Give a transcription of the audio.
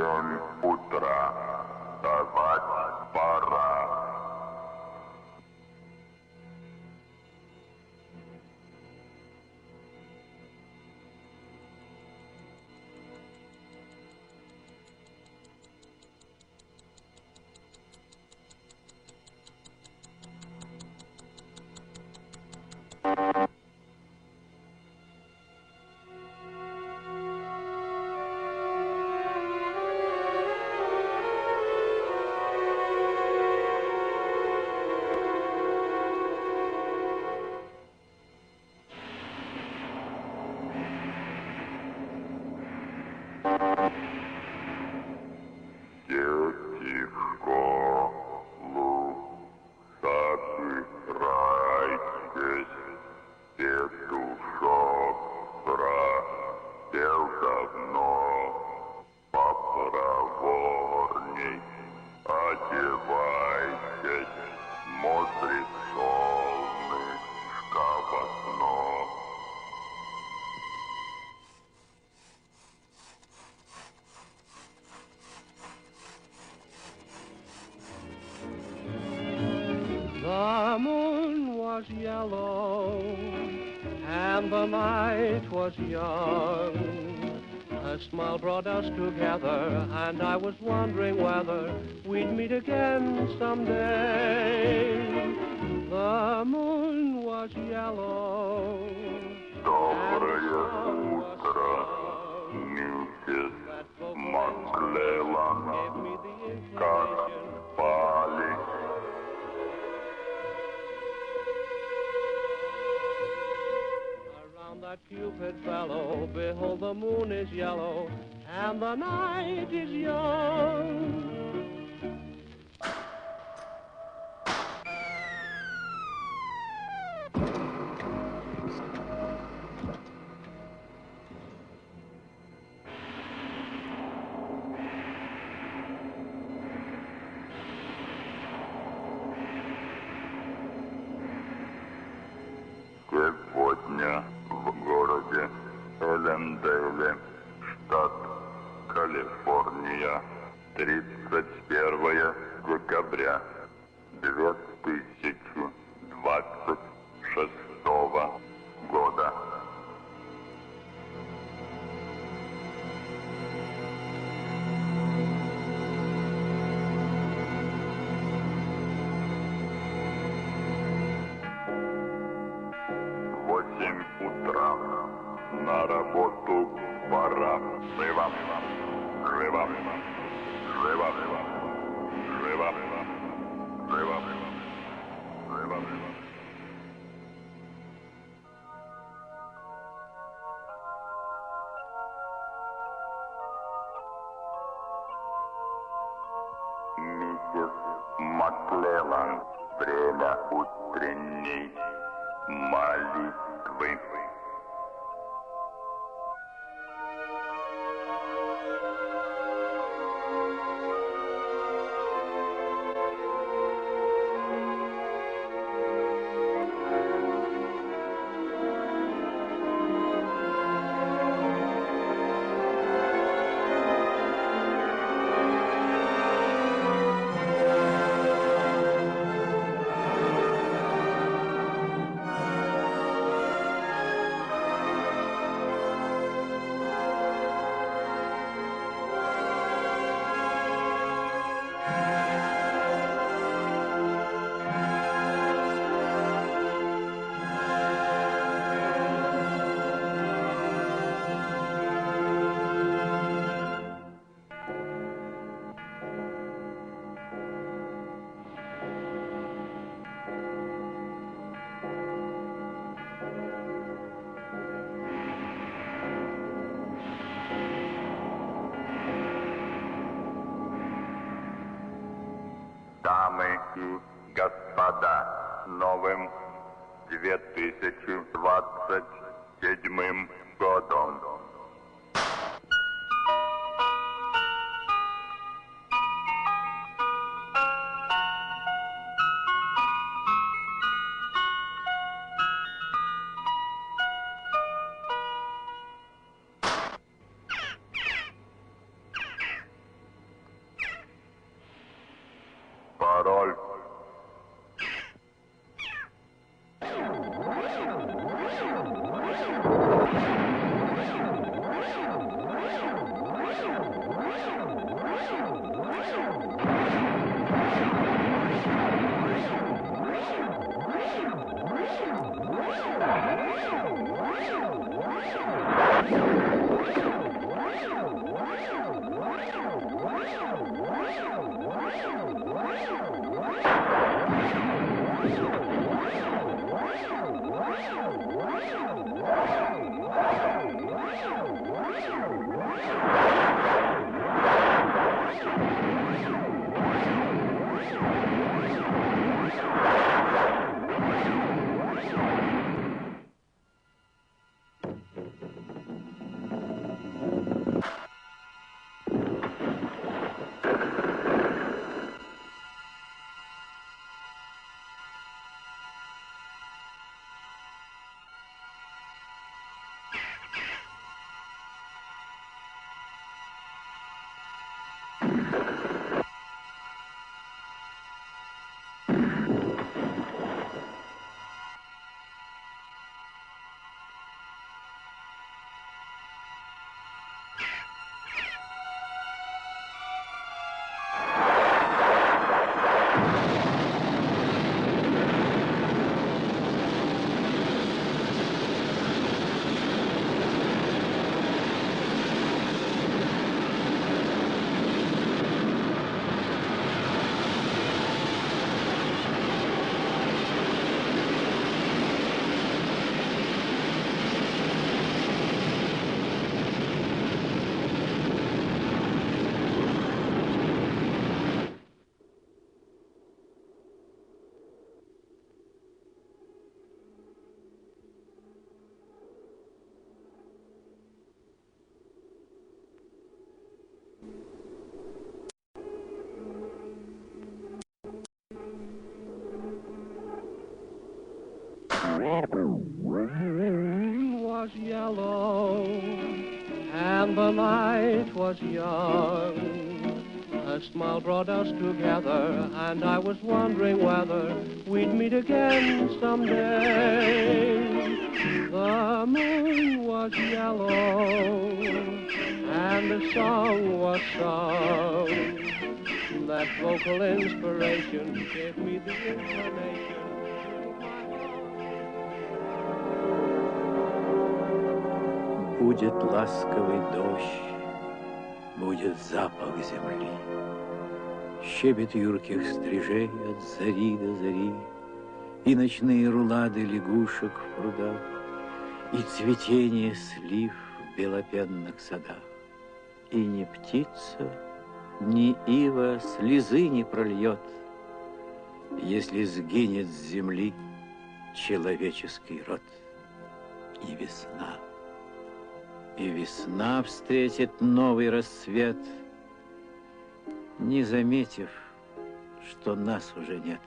7 утра. Вставать пора. The moon was yellow and the night was young. A smile brought us together and I was wondering whether we'd meet again someday. The moon was yellow. Доброе утро, миссис Маклеллан. Как спали? That Cupid fellow, behold the moon is yellow and the night is young. Сегодня в городе Эллендейле, штат Калифорния, 31 декабря 2026 года. Утра. На работу пора. Живо, живо, живо, живо, живо, живо. Миссис Маклеллан, время утренней молитвы. Дамы и господа, с новым 2027 годом! король. Was yellow and the night was young. A smile brought us together, and I was wondering whether we'd meet again someday. The moon was yellow and the song was sung. That vocal inspiration gave me the inclination. Будет ласковый дождь, будет запах земли. Щебет юрких стрижей от зари до зари, и ночные рулады лягушек в прудах, и цветение слив в белопенных садах. И ни птица, ни ива слезы не прольет, если сгинет с земли человеческий род. И весна. И весна встретит новый рассвет, не заметив, что нас уже нет.